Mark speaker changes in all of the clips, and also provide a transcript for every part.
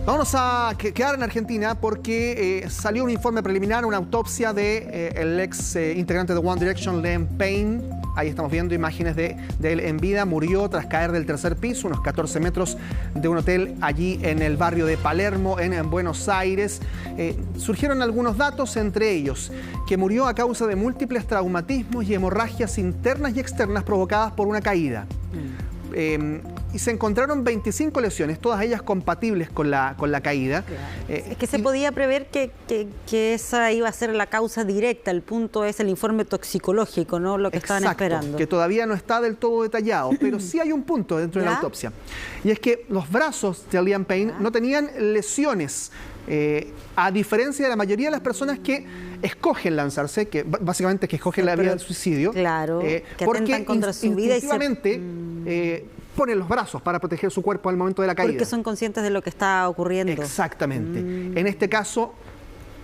Speaker 1: Vamos a quedar en Argentina porque salió un informe preliminar, una autopsia de el ex integrante de One Direction, Liam Payne. Ahí estamos viendo imágenes de él en vida. Murió tras caer del tercer piso, unos 14 metros de un hotel allí en el barrio de Palermo, en Buenos Aires. Surgieron algunos datos, entre ellos que murió a causa de múltiples traumatismos y hemorragias internas y externas provocadas por una caída. Y se encontraron 25 lesiones, todas ellas compatibles con la caída.
Speaker 2: Claro. Es que se podía prever que esa iba a ser la causa directa. El punto es el informe toxicológico, ¿no? Lo que estaban esperando.
Speaker 1: Que todavía no está del todo detallado, pero sí hay un punto dentro de la autopsia. Y es que los brazos de Liam Payne no tenían lesiones, a diferencia de la mayoría de las personas que escogen lanzarse, que básicamente que escogen la vía del suicidio.
Speaker 2: Claro, que atentan contra su vida y
Speaker 1: ponen los brazos para proteger su cuerpo al momento de la caída.
Speaker 2: Porque son conscientes de lo que está ocurriendo.
Speaker 1: Exactamente. En este caso,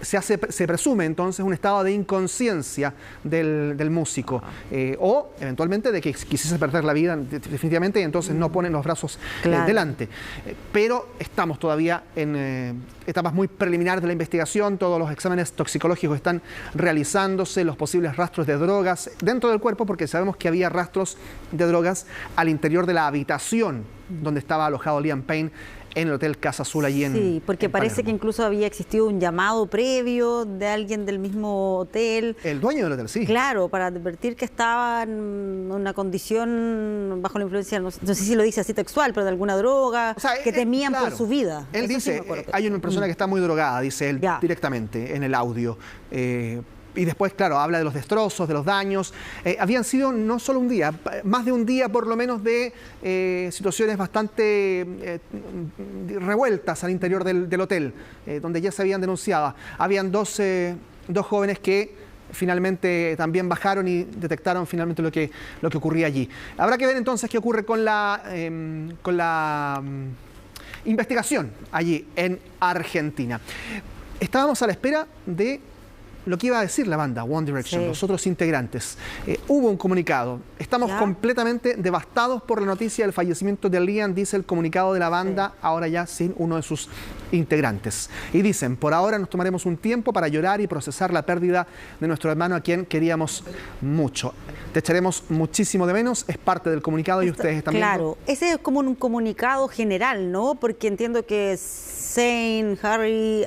Speaker 1: se presume entonces un estado de inconsciencia del músico, o eventualmente de que quisiese perder la vida definitivamente y entonces no ponen los brazos delante. Pero estamos todavía en etapas muy preliminares de la investigación. Todos los exámenes toxicológicos están realizándose, los posibles rastros de drogas dentro del cuerpo, porque sabemos que había rastros de drogas al interior de la habitación donde estaba alojado Liam Payne en el Hotel Casa Azul allí en
Speaker 2: Sí, porque parece que incluso había existido un llamado previo de alguien del mismo hotel.
Speaker 1: El dueño del hotel, sí.
Speaker 2: Claro, para advertir que estaba en una condición bajo la influencia, no sé si lo dice así textual, pero de alguna droga, o sea, que temían por su vida.
Speaker 1: Él dice, hay una persona que está muy drogada, dice él directamente en el audio. Y después, claro, habla de los destrozos, de los daños. Habían sido no solo un día, más de un día por lo menos de situaciones bastante revueltas al interior del hotel, donde ya se habían denunciado. Habían dos jóvenes que finalmente también bajaron y detectaron finalmente lo que ocurría allí. Habrá que ver entonces qué ocurre con la investigación allí en Argentina. Estábamos a la espera de lo que iba a decir la banda One Direction, los otros integrantes. Hubo un comunicado. Estamos completamente devastados por la noticia del fallecimiento de Liam, dice el comunicado de la banda, ahora ya sin uno de sus integrantes. Y dicen, por ahora nos tomaremos un tiempo para llorar y procesar la pérdida de nuestro hermano a quien queríamos mucho. Te echaremos muchísimo de menos, es parte del comunicado y ustedes también.
Speaker 2: Claro, ese es como un comunicado general, ¿no? Porque entiendo que Zayn, Harry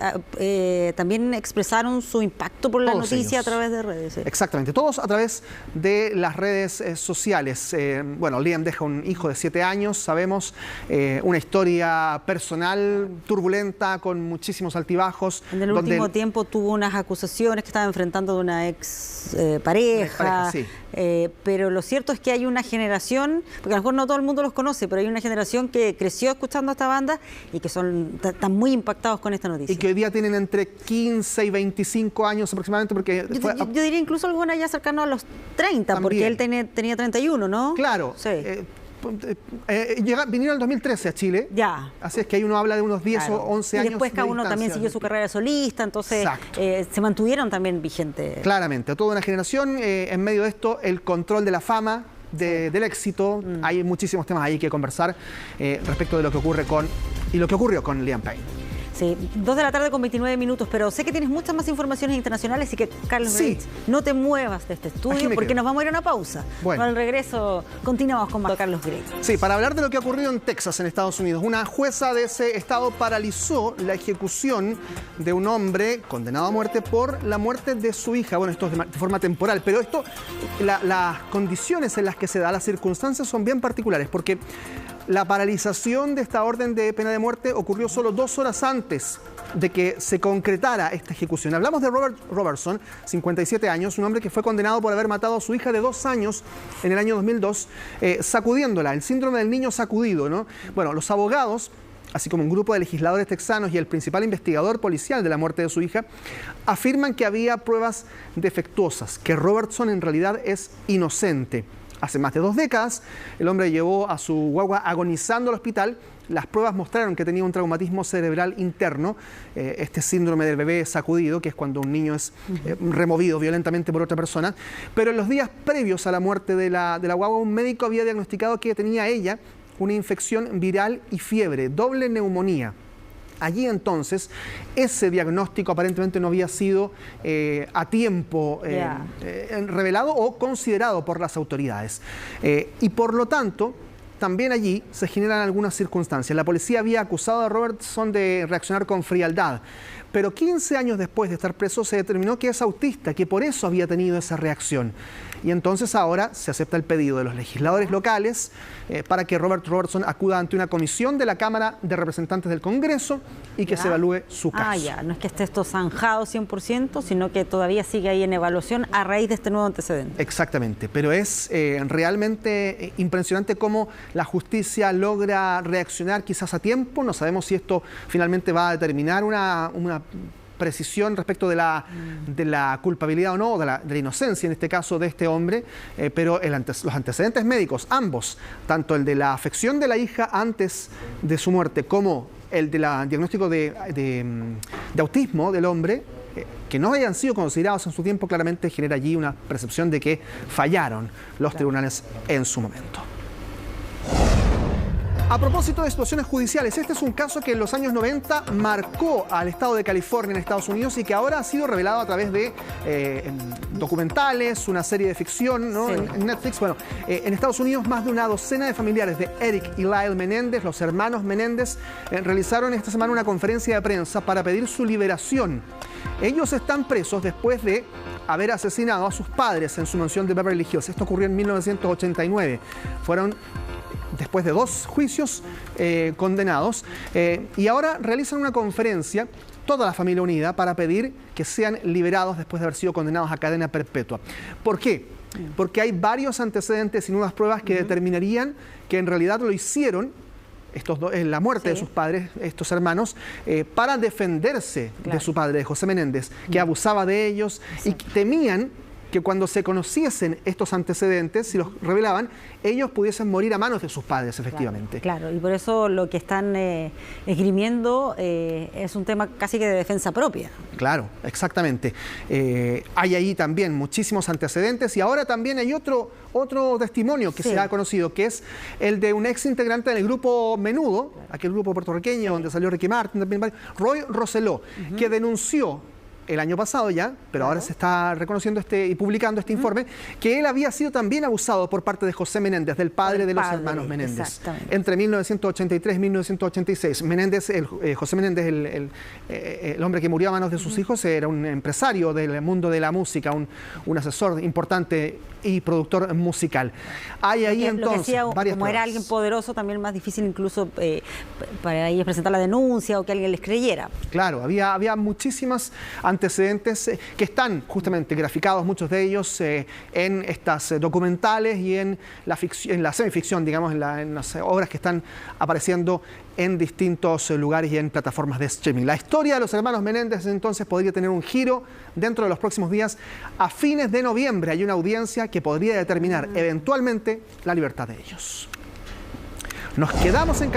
Speaker 2: también expresaron su impacto por la noticia a través de redes.
Speaker 1: Exactamente, todos a través de las redes sociales. Bueno, Liam deja un hijo de 7 años, sabemos, una historia personal turbulenta con muchísimos altibajos.
Speaker 2: En el último tiempo tuvo unas acusaciones que estaba enfrentando de una ex pareja. Pero lo cierto es que hay una generación, porque a lo mejor no todo el mundo los conoce, pero hay una generación que creció escuchando a esta banda y que están muy impactados con esta noticia.
Speaker 1: Y que hoy día tienen entre 15 y 25 años aproximadamente, porque
Speaker 2: yo diría incluso alguna ya cercano a los 30, porque él tenía 31, ¿no?
Speaker 1: Claro.
Speaker 2: Sí.
Speaker 1: Vinieron en el 2013 a Chile.
Speaker 2: Ya.
Speaker 1: Así es que ahí uno habla de unos 10 o 11 años.
Speaker 2: Y después cada uno también siguió su carrera solista, entonces se mantuvieron también vigentes.
Speaker 1: Claramente, toda una generación. En medio de esto, el control de la fama, del éxito. Hay muchísimos temas ahí que conversar respecto de lo que ocurre y lo que ocurrió con Liam Payne.
Speaker 2: Sí, 2 de la tarde con 29 minutos, pero sé que tienes muchas más informaciones internacionales, así que, Carlos Grech, no te muevas de este estudio porque nos vamos a ir a una pausa. Bueno. Al regreso continuamos con Carlos Grech.
Speaker 1: Sí, para hablar de lo que ha ocurrido en Texas, en Estados Unidos. Una jueza de ese estado paralizó la ejecución de un hombre condenado a muerte por la muerte de su hija. Bueno, esto es de forma temporal, pero las condiciones en las que se da, las circunstancias son bien particulares, porque la paralización de esta orden de pena de muerte ocurrió solo 2 horas antes de que se concretara esta ejecución. Hablamos de Robert Robertson, 57 años, un hombre que fue condenado por haber matado a su hija de 2 años en el año 2002, sacudiéndola, el síndrome del niño sacudido, ¿no? Bueno, los abogados, así como un grupo de legisladores texanos y el principal investigador policial de la muerte de su hija, afirman que había pruebas defectuosas, que Robertson en realidad es inocente. Hace más de 2 décadas, el hombre llevó a su guagua agonizando al hospital. Las pruebas mostraron que tenía un traumatismo cerebral interno, este síndrome del bebé sacudido, que es cuando un niño es removido violentamente por otra persona. Pero en los días previos a la muerte de la guagua, un médico había diagnosticado que tenía ella una infección viral y fiebre, doble neumonía. allí entonces ese diagnóstico aparentemente no había sido a tiempo revelado o considerado por las autoridades. Y por lo tanto, también allí se generan algunas circunstancias. La policía había acusado a Robertson de reaccionar con frialdad, pero 15 años después de estar preso se determinó que es autista, que por eso había tenido esa reacción. Y entonces ahora se acepta el pedido de los legisladores locales para que Robert Robertson acuda ante una comisión de la Cámara de Representantes del Congreso y que se evalúe su caso.
Speaker 2: No es que esté esto zanjado 100%, sino que todavía sigue ahí en evaluación a raíz de este nuevo antecedente.
Speaker 1: Exactamente, pero es realmente impresionante cómo la justicia logra reaccionar quizás a tiempo. No sabemos si esto finalmente va a determinar una precisión respecto de la culpabilidad o no, de la inocencia en este caso de este hombre, pero los antecedentes médicos, ambos, tanto el de la afección de la hija antes de su muerte como el del diagnóstico de autismo del hombre, que no hayan sido considerados en su tiempo, claramente genera allí una percepción de que fallaron los tribunales en su momento. A propósito de situaciones judiciales, este es un caso que en los años 90 marcó al estado de California en Estados Unidos y que ahora ha sido revelado a través de documentales, una serie de ficción, ¿no? En Netflix. Bueno, en Estados Unidos más de una docena de familiares de Eric y Lyle Menéndez, los hermanos Menéndez, realizaron esta semana una conferencia de prensa para pedir su liberación. Ellos están presos después de haber asesinado a sus padres en su mansión de Beverly Hills. Esto ocurrió en 1989. Fueron después de 2 juicios condenados, y ahora realizan una conferencia, toda la familia unida, para pedir que sean liberados después de haber sido condenados a cadena perpetua. ¿Por qué? Porque hay varios antecedentes y nuevas pruebas que determinarían que en realidad lo hicieron la muerte de sus padres, estos hermanos, para defenderse de su padre, de José Menéndez, que abusaba de ellos y temían que cuando se conociesen estos antecedentes, si los revelaban, ellos pudiesen morir a manos de sus padres, efectivamente.
Speaker 2: Claro, y por eso lo que están esgrimiendo es un tema casi que de defensa propia.
Speaker 1: Claro, exactamente. Hay ahí también muchísimos antecedentes y ahora también hay otro testimonio que se ha conocido, que es el de un ex integrante del grupo Menudo, aquel grupo puertorriqueño donde salió Ricky Martin, también Roy Rosselló, que denunció el año pasado ya, pero ahora se está reconociendo y publicando este informe, que él había sido también abusado por parte de José Menéndez, del padre de los hermanos Menéndez. Entre 1983 y 1986. José Menéndez, el hombre que murió a manos de sus hijos, era un empresario del mundo de la música, un asesor importante y productor musical. Hay ahí entonces varias
Speaker 2: como era alguien poderoso, también más difícil incluso para ellos presentar la denuncia o que alguien les creyera.
Speaker 1: Claro, había muchísimas antecedentes que están justamente graficados, muchos de ellos en estas documentales y en la semificción, digamos, en las obras que están apareciendo en distintos lugares y en plataformas de streaming. La historia de los hermanos Menéndez entonces podría tener un giro dentro de los próximos días. A fines de noviembre hay una audiencia que podría determinar eventualmente la libertad de ellos. Nos quedamos en